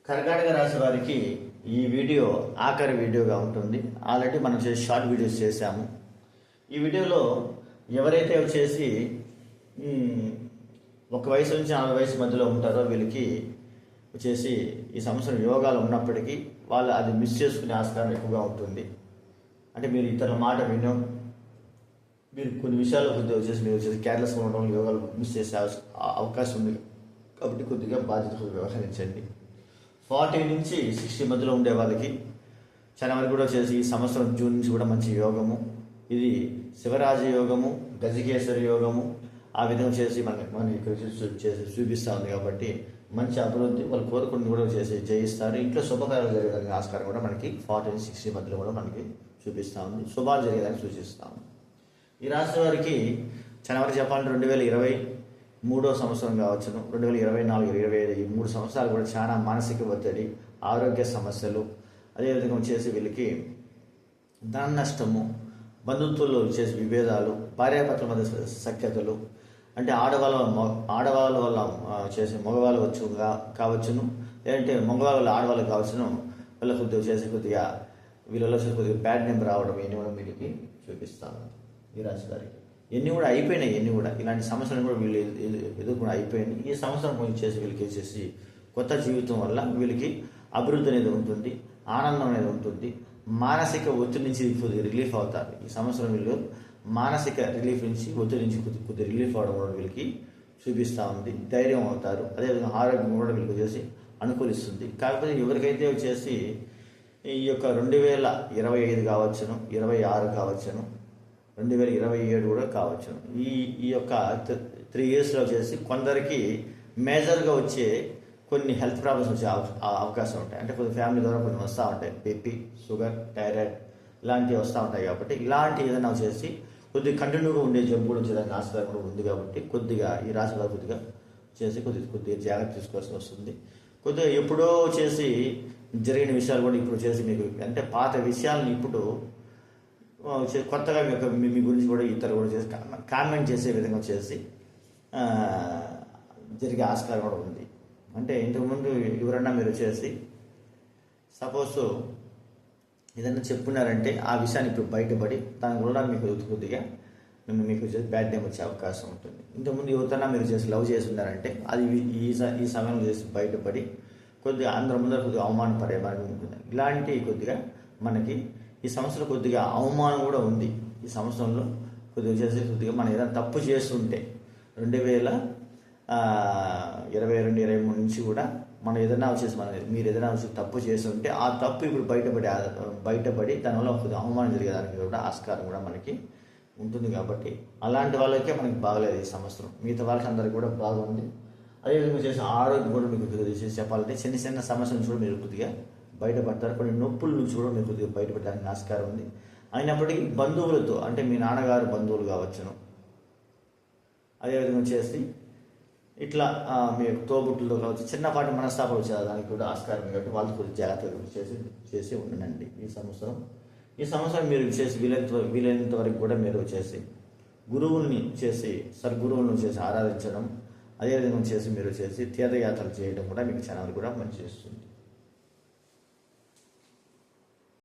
కర్కాటక రాశి వారికి ఈ వీడియో ఆఖరి వీడియోగా ఉంటుంది. ఆల్రెడీ మనం షార్ట్ వీడియోస్ చేశాము. ఈ వీడియోలో ఎవరైతే వచ్చేసి ఒక వయసు నుంచి 40 వయసు మధ్యలో ఉంటారో వీళ్ళకి వచ్చేసి ఈ సంవత్సరం యోగాలు ఉన్నప్పటికీ వాళ్ళు అది మిస్ చేసుకునే ఆస్కారం ఎక్కువగా ఉంటుంది. అంటే మీరు ఇతరుల మాట వినడం, మీరు కొన్ని విషయాలు వచ్చేసి మీరు వచ్చేసి కేర్లెస్గా ఉండడం, యోగాలు మిస్ చేసే అవకాశం ఉంది. కాబట్టి కొద్దిగా బాధ్యతగా వ్యవహరించండి. 40 నుంచి 60 మధ్యలో ఉండే వాళ్ళకి చాలా వరకు కూడా వచ్చేసి ఈ సంవత్సరం జూన్ నుంచి కూడా మంచి యోగము. ఇది శివరాజ యోగము, గజకేశ్వరి యోగము. ఆ విధంగా చేసి మనకి చేసి చూపిస్తూ ఉంది. కాబట్టి మంచి అభివృద్ధి వాళ్ళు కోరుకుని కూడా చేసి జయిస్తారు. ఇంట్లో శుభకార్యాలు జరిగేదానికి ఆస్కారం కూడా మనకి 40 నుంచి 60 మధ్యలో కూడా మనకి చూపిస్తూ ఉంది. శుభాలు జరిగేదానికి సూచిస్తాము. ఈ రాశి వారికి చాలా వరకు చెప్పాలంటే 2023 సంవత్సరం కావచ్చును, 2024, 2025 ఈ 3 సంవత్సరాలు కూడా చాలా మానసిక ఒత్తిడి, ఆరోగ్య సమస్యలు, అదేవిధంగా వచ్చేసి వీళ్ళకి ధన నష్టము, బంధుత్వంలో వచ్చేసి విభేదాలు, భార్యాభర్తల మధ్య సఖ్యతలు, అంటే ఆడవాళ్ళ వల్ల చేసే మగవాళ్ళు కావచ్చును, లేదంటే మగవాళ్ళ వల్ల ఆడవాళ్ళు కావచ్చును. వీళ్ళ కొద్దిగా వీళ్ళలో కొద్దిగా బ్యాడ్ నేమ్ రావడం ఇవన్నీ కూడా వీళ్ళకి చూపిస్తాను. ఈ రాశి వారికి ఎన్ని కూడా అయిపోయినాయి. ఎన్ని కూడా ఇలాంటి సమస్యలు కూడా వీళ్ళు ఎదుర్కొని అయిపోయినాయి. ఈ సంవత్సరం వచ్చేసి వీళ్ళకి వచ్చేసి కొత్త జీవితం వల్ల వీళ్ళకి అభివృద్ధి అనేది ఉంటుంది, ఆనందం అనేది ఉంటుంది. మానసిక ఒత్తిడి నుంచి కొద్దిగా రిలీఫ్ అవుతారు. ఈ సంవత్సరం వీళ్ళు మానసిక రిలీఫ్ నుంచి ఒత్తిడి నుంచి కొద్దిగా రిలీఫ్ అవడం కూడా వీళ్ళకి చూపిస్తూ ఉంది. ధైర్యం అవుతారు. అదేవిధంగా ఆరోగ్యం కూడా వీళ్ళకి వచ్చేసి అనుకూలిస్తుంది. కాకపోతే ఎవరికైతే వచ్చేసి ఈ యొక్క 2025 కావచ్చును, 26 కావచ్చును, 2027 కూడా కావచ్చును, ఈ యొక్క 3 ఇయర్స్లో వచ్చేసి కొందరికి మేజర్గా వచ్చే కొన్ని హెల్త్ ప్రాబ్లమ్స్ వచ్చే అవకాశం ఉంటాయి. అంటే కొన్ని ఫ్యామిలీ ద్వారా కొన్ని వస్తూ ఉంటాయి. బీపీ, షుగర్, థైరాయిడ్ ఇలాంటివి వస్తూ ఉంటాయి. కాబట్టి ఇలాంటి ఏదైనా వచ్చేసి కొద్దిగా కంటిన్యూగా ఉండే జబ్బు కూడా వచ్చేదానికి ఆస్కారం కూడా ఉంది. కాబట్టి కొద్దిగా ఈ రాశి వారు కొద్దిగా చేసి కొద్దిగా జాగ్రత్త తీసుకోవాల్సి వస్తుంది. కొద్దిగా ఎప్పుడో చేసి జరిగిన విషయాలు కూడా ఇప్పుడు చేసి మీకు అంటే పాత విషయాలను ఇప్పుడు కొత్తగా మీ గురించి కూడా ఇతరులు కూడా చేసి కామెంట్ చేసే విధంగా చేసి జరిగే ఆస్కారం కూడా ఉంది. అంటే ఇంతకుముందు ఎవరన్నా మీరు వచ్చేసి సపోజ్ ఏదన్నా చెప్పున్నారంటే ఆ విషయాన్ని ఇప్పుడు బయటపడి దాని వల్ల మీకు కొద్దిగా మీకు వచ్చేసి బ్యాడ్ నేమ్ వచ్చే అవకాశం ఉంటుంది. ఇంతకుముందు ఎవరితోనా మీరు చేసి లవ్ చేసి ఉన్నారంటే అది ఈ సమయంలో చేసి బయటపడి కొద్దిగా అందరి ముందర కొద్దిగా అవమానపడే వారికి ఉంటుంది. ఇలాంటి కొద్దిగా మనకి ఈ సంవత్సరం కొద్దిగా అవమానం కూడా ఉంది. ఈ సంవత్సరంలో కొద్దిగా వచ్చేసి కొద్దిగా మనం ఏదైనా తప్పు చేస్తుంటే 2022, 23 నుంచి కూడా మనం ఏదైనా వచ్చేసి మీరు ఏదైనా వచ్చి తప్పు చేస్తుంటే ఆ తప్పు ఇప్పుడు బయటపడి దానివల్ల కొద్దిగా అవమానం జరిగేదానికి కూడా ఆస్కారం కూడా మనకి ఉంటుంది. కాబట్టి అలాంటి వాళ్ళకే మనకి బాగలేదు ఈ సంవత్సరం. మిగతా వాళ్ళకి అందరికీ కూడా బాగుంది. అదేవిధంగా చేసి ఆరోగ్యం కూడా మీకు కొద్దిగా చెప్పాలంటే చిన్న సమస్యల నుంచి కూడా మీరు కొద్దిగా బయటపడతారు. కొన్ని నొప్పుల నుంచి కూడా మీరు కొద్దిగా బయటపడడానికి ఆస్కారం ఉంది. అయినప్పటికీ బంధువులతో అంటే మీ నాన్నగారు బంధువులు కావచ్చును, అదేవిధంగా చేసి ఇట్లా మీ తోబుట్టులతో కావచ్చు చిన్నపాటి మనస్తాపాలు వచ్చేదానికి కూడా ఆస్కారం. కాబట్టి వాళ్ళు కొద్దిగా జాగ్రత్తగా చేసి ఉండండి. ఈ సంవత్సరం మీరు చేసి వీలైనంత వరకు కూడా మీరు వచ్చేసి గురువుల్ని చేసి సద్గురువులను చేసి ఆరాధించడం, అదేవిధంగా చేసి మీరు చేసి తీర్థయాత్రలు చేయడం కూడా మీకు చాలా కూడా మంచి చేస్తుంది.